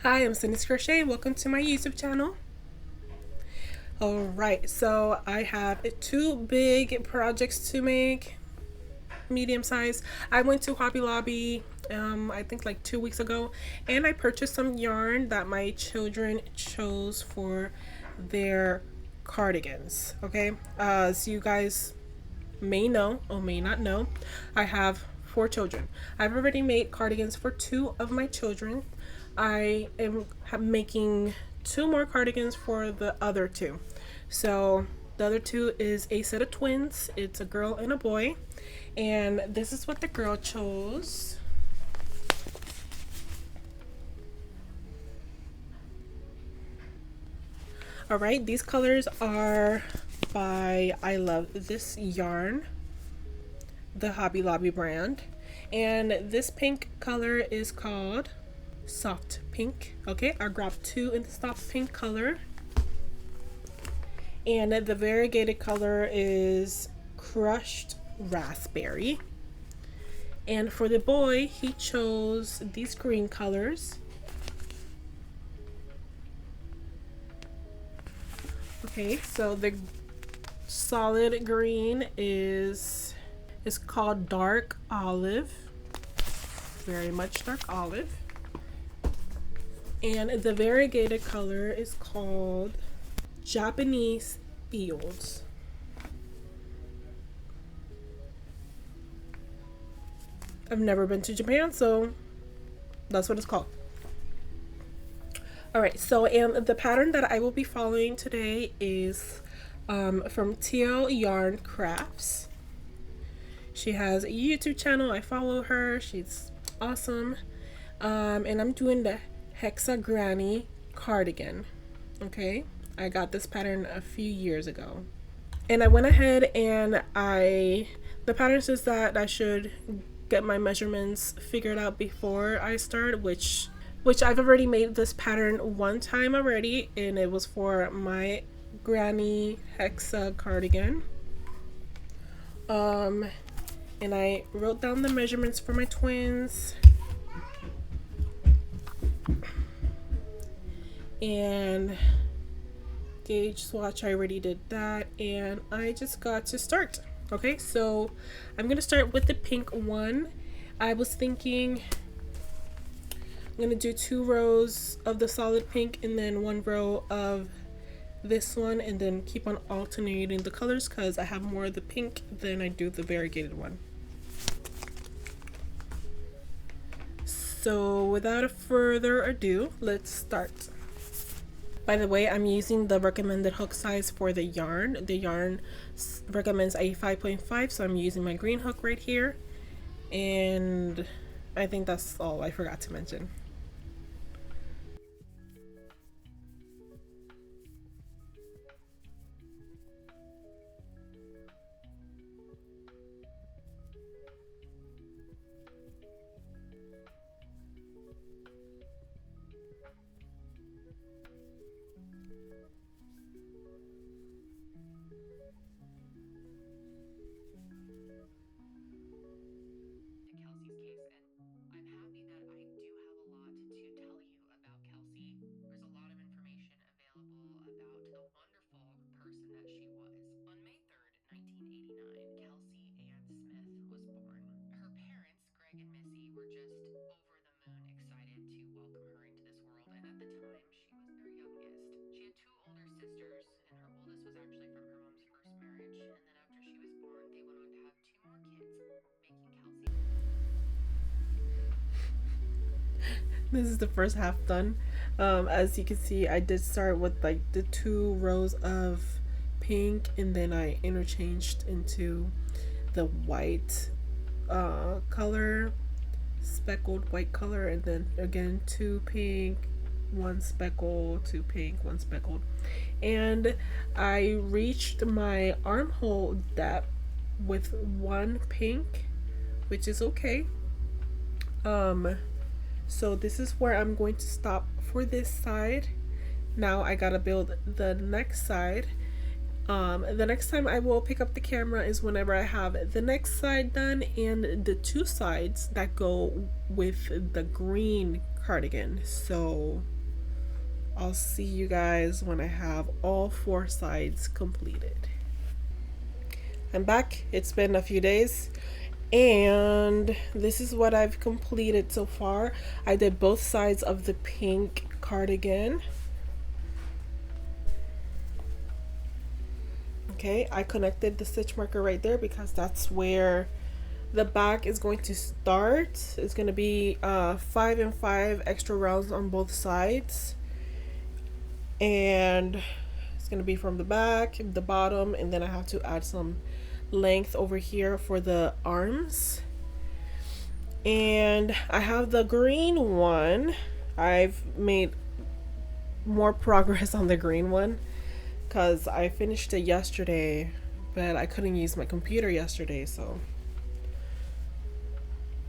Hi, I'm Cindy's Crochet. Welcome to my YouTube channel. Alright, so I have two big projects to make, medium size. I went to Hobby Lobby I think like 2 weeks ago, and I purchased some yarn that my children chose for their cardigans. Okay, so you guys may know or may not know, I have 4 children. I've already made cardigans for 2 of my children. I am making 2 more cardigans for the other 2. So the other 2 is a set of twins. It's a girl and a boy, and this is what the girl chose. All right, these colors are by I Love This Yarn, the Hobby Lobby brand, and this pink color is called Soft Pink. Okay, I grabbed 2 in the soft pink color, and the variegated color is Crushed Raspberry. And for the boy, he chose these green colors. Okay, so the solid green is called Dark Olive, very much dark olive. And the variegated color is called Japanese Fields. I've never been to Japan, so that's what it's called. Alright, so and the pattern that I will be following today is from TL Yarn Crafts. She has a YouTube channel. I follow her. She's awesome. And I'm doing the Hexagram cardigan. Okay, I got this pattern a few years ago, and I went ahead and the pattern says that I should get my measurements figured out before I start, which I've already made this pattern one time already, and it was for my granny hexa cardigan. And I wrote down the measurements for my twins, and gauge swatch, I already did that, and I just got to start. Okay, so I'm gonna start with the pink one. I was thinking I'm gonna do 2 rows of the solid pink and then 1 row of this one, and then keep on alternating the colors because I have more of the pink than I do the variegated one. So without further ado, let's start. By the way, I'm using the recommended hook size for the yarn. The yarn recommends a 5.5, so I'm using my green hook right here. And I think that's all I forgot to mention. This is the first half done. As you can see, I did start with like the 2 rows of pink, and then I interchanged into the white color, speckled white color, and then again 2 pink, 1 speckle, 2 pink, 1 speckled, and I reached my armhole depth with 1 pink, which is okay. So this is where I'm going to stop for this side. Now I gotta build the next side. The next time I will pick up the camera is whenever I have the next side done and the 2 sides that go with the green cardigan. So I'll see you guys when I have all 4 sides completed. I'm back. It's been a few days and this is what I've completed so far. I did both sides of the pink cardigan. Okay, I connected the stitch marker right there because that's where the back is going to start. It's going to be 5 and 5 extra rounds on both sides, and it's going to be from the back, the bottom, and then I have to add some length over here for the arms. And I have the green one. I've made more progress on the green one because I finished it yesterday, but I couldn't use my computer yesterday, so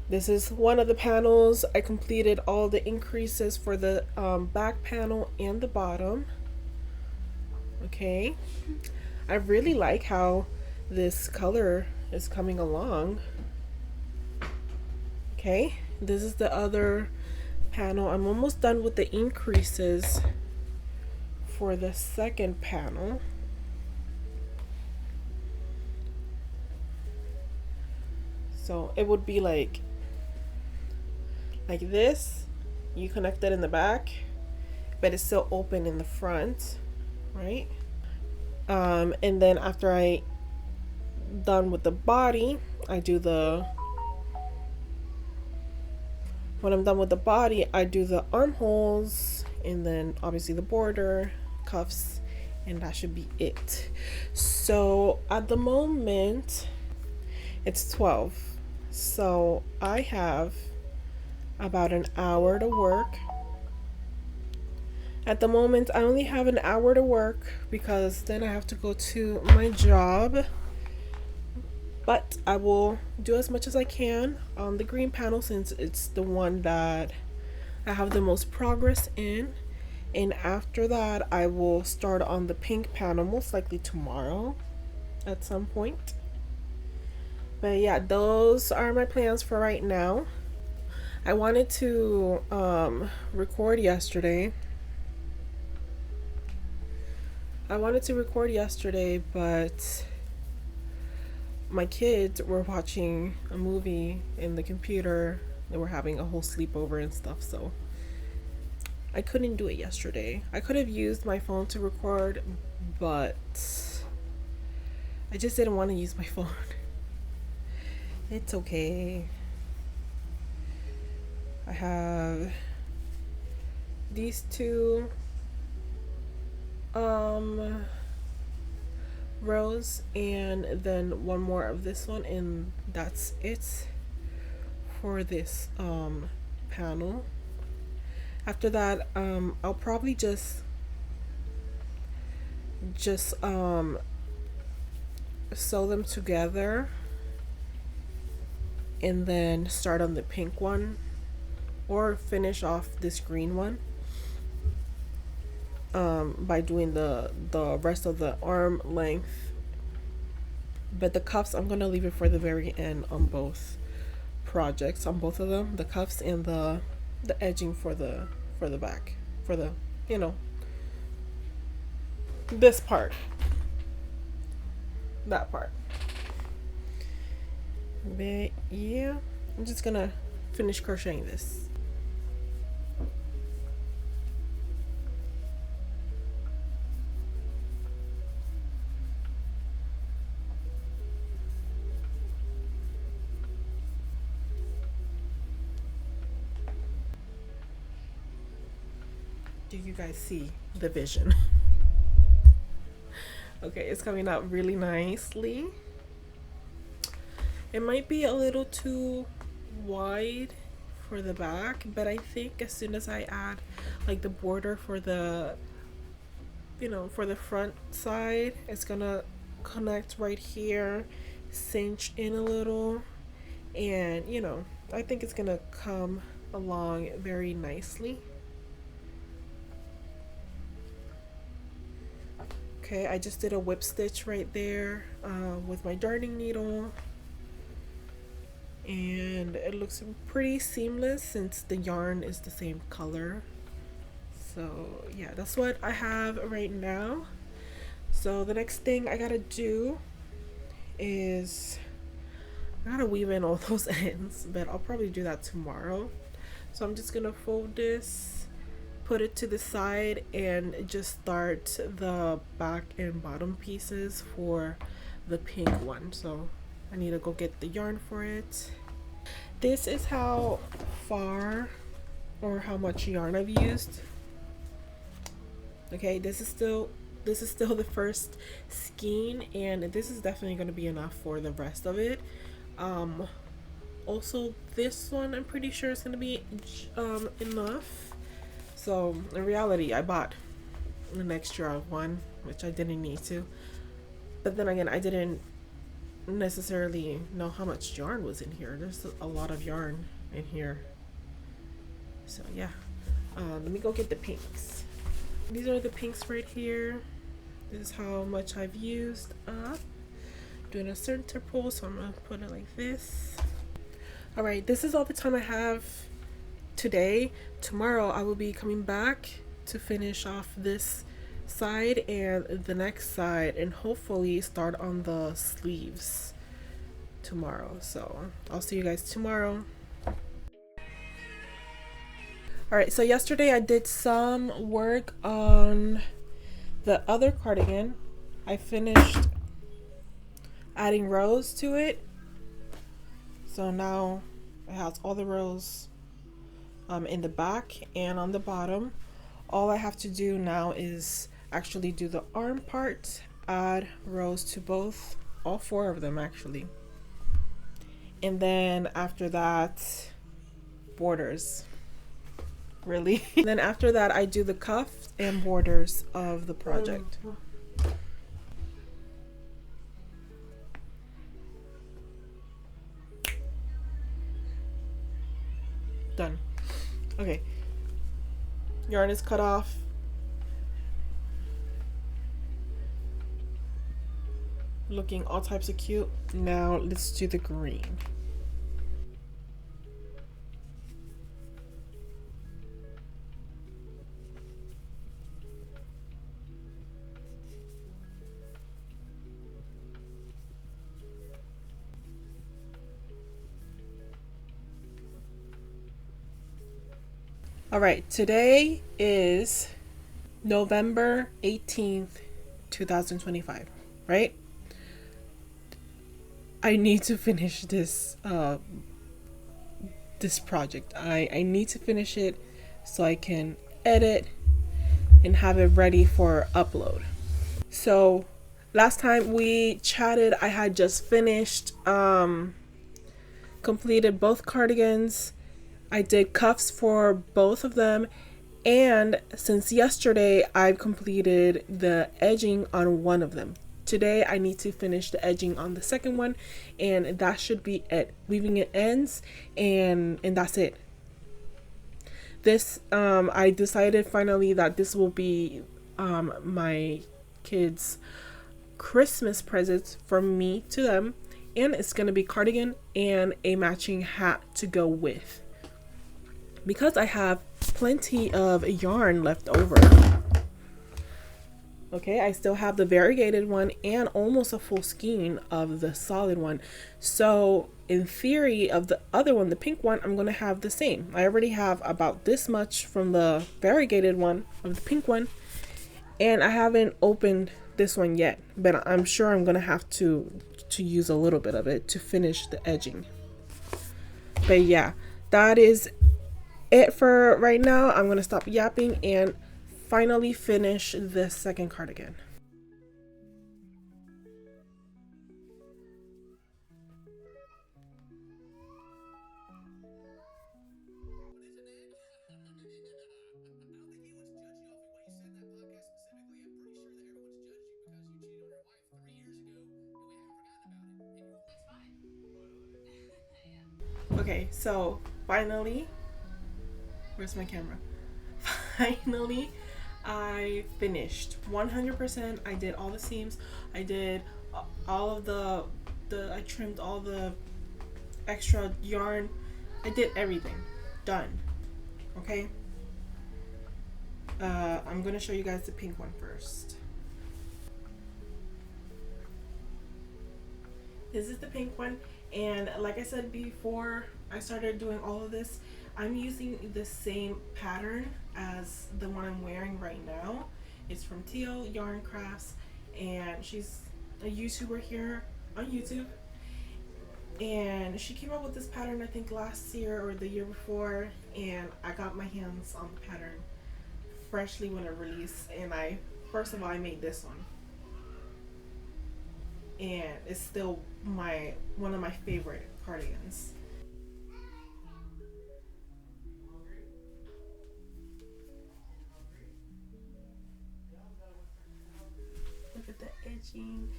this is one of the panels. I completed all the increases for the back panel and the bottom. Okay, I really like how this color is coming along. Okay, this is the other panel. I'm almost done with the increases for the second panel. So it would be like this. You connect it in the back, but it's still open in the front, right? And then after I done with the body, when I'm done with the body, I do the armholes, and then obviously the border, cuffs, and that should be it. So at the moment it's 12, so I have about an hour to work. At the moment I only have an hour to work because then I have to go to my job, but I will do as much as I can on the green panel since it's the one that I have the most progress in. And after that I will start on the pink panel, most likely tomorrow at some point. But yeah, those are my plans for right now. I wanted to record yesterday. But my kids were watching a movie in the computer. They were having a whole sleepover and stuff, so I couldn't do it yesterday. I could have used my phone to record, but I just didn't want to use my phone. It's okay. I have these two rows and then one more of this one, and that's it for this panel. After that I'll probably just sew them together and then start on the pink one or finish off this green one by doing the rest of the arm length. But the cuffs, I'm gonna leave it for the very end on both projects, on both of them, the cuffs and the edging for the back, for the, you know, this part, that part. But yeah, I'm just gonna finish crocheting this. Do you guys see the vision? Okay, it's coming out really nicely. It might be a little too wide for the back, but I think as soon as I add like the border for the, you know, for the front side, it's gonna connect right here, cinch in a little, and you know, I think it's gonna come along very nicely. Okay, I just did a whip stitch right there with my darning needle, and it looks pretty seamless since the yarn is the same color. So yeah, that's what I have right now. So the next thing I gotta do is I gotta weave in all those ends, but I'll probably do that tomorrow. So I'm just gonna fold this, put it to the side, and just start the back and bottom pieces for the pink one. So I need to go get the yarn for it. This is how far or how much yarn I've used. Okay, this is still the first skein, and this is definitely going to be enough for the rest of it. Also this one I'm pretty sure is going to be enough. So in reality I bought an extra one, which I didn't need to, but then again I didn't necessarily know how much yarn was in here. There's a lot of yarn in here. So yeah, let me go get the pinks. These are the pinks right here. This is how much I've used up. Doing a center pull, so I'm gonna put it like this. All right, this is all the time I have today. Tomorrow I will be coming back to finish off this side and the next side, and hopefully start on the sleeves tomorrow. So I'll see you guys tomorrow. All right, so yesterday I did some work on the other cardigan. I finished adding rows to it, so now it has all the rows in the back and on the bottom. All I have to do now is actually do the arm part, add rows to both, all four of them actually, and then after that borders. Really. Then after that I do the cuffs and borders of the project. Done. Okay, yarn is cut off. Looking all types of cute. Now let's do the green. All right, today is November 18th, 2025, right? I need to finish this this project. I need to finish it so I can edit and have it ready for upload. So last time we chatted, I had just finished completed both cardigans. I did cuffs for both of them, and since yesterday I've completed the edging on one of them. Today I need to finish the edging on the second one, and that should be it. Weaving it ends, and that's it. This I decided finally that this will be my kids' Christmas presents from me to them, and it's gonna be cardigan and a matching hat to go with, because I have plenty of yarn left over. Okay, I still have the variegated one and almost a full skein of the solid one. So in theory of the other one, the pink one, I'm gonna have the same. I already have about this much from the variegated one of the pink one, and I haven't opened this one yet, but I'm sure I'm gonna have to use a little bit of it to finish the edging. But yeah, that is it for right now. I'm gonna stop yapping and finally finish this second cardigan. Okay, so finally, where's my camera? Finally, I finished 100%. I did all the seams. I did all of the I trimmed all the extra yarn. I did everything. Done. Okay. I'm gonna show you guys the pink one first. This is the pink one, and like I said before I started doing all of this, I'm using the same pattern as the one I'm wearing right now. It's from Teal Yarn Crafts, and she's a YouTuber here on YouTube, and she came up with this pattern I think last year or the year before, and I got my hands on the pattern freshly when it released, and first of all I made this one, and it's still one of my favorite cardigans. Look at the edging,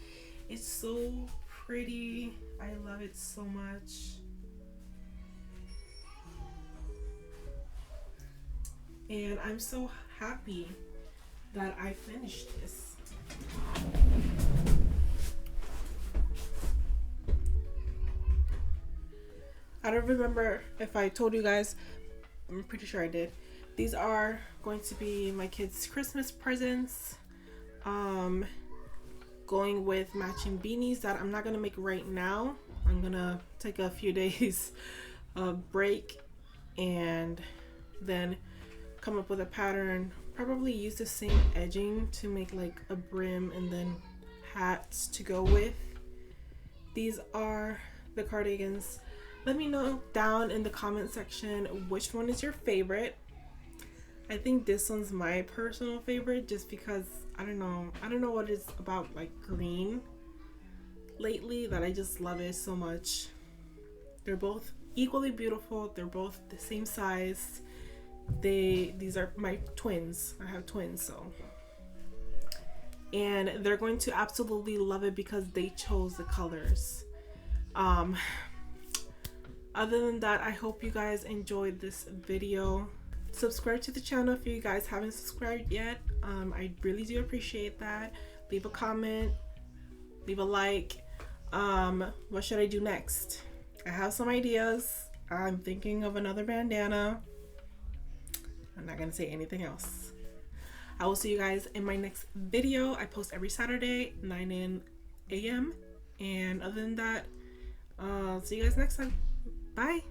it's so pretty. I love it so much. And I'm so happy that I finished this. I don't remember if I told you guys, I'm pretty sure I did. These are going to be my kids' Christmas presents. Going with matching beanies that I'm not gonna make right now. I'm gonna take a few days break and then come up with a pattern. Probably use the same edging to make like a brim and then hats to go with. These are the cardigans. Let me know down in the comment section which one is your favorite. I think this one's my personal favorite just because I don't know what it's about like green lately that I just love it so much. They're both equally beautiful. They're both the same size. These are my twins. I have twins, so. And they're going to absolutely love it because they chose the colors. Other than that, I hope you guys enjoyed this video. Subscribe to the channel if you guys haven't subscribed yet. I really do appreciate that. Leave a comment, leave a like. What should I do next? I have some ideas. I'm thinking of another bandana. I'm not gonna say anything else. I will see you guys in my next video. I post every Saturday, 9 a.m. And other than that, see you guys next time. Bye.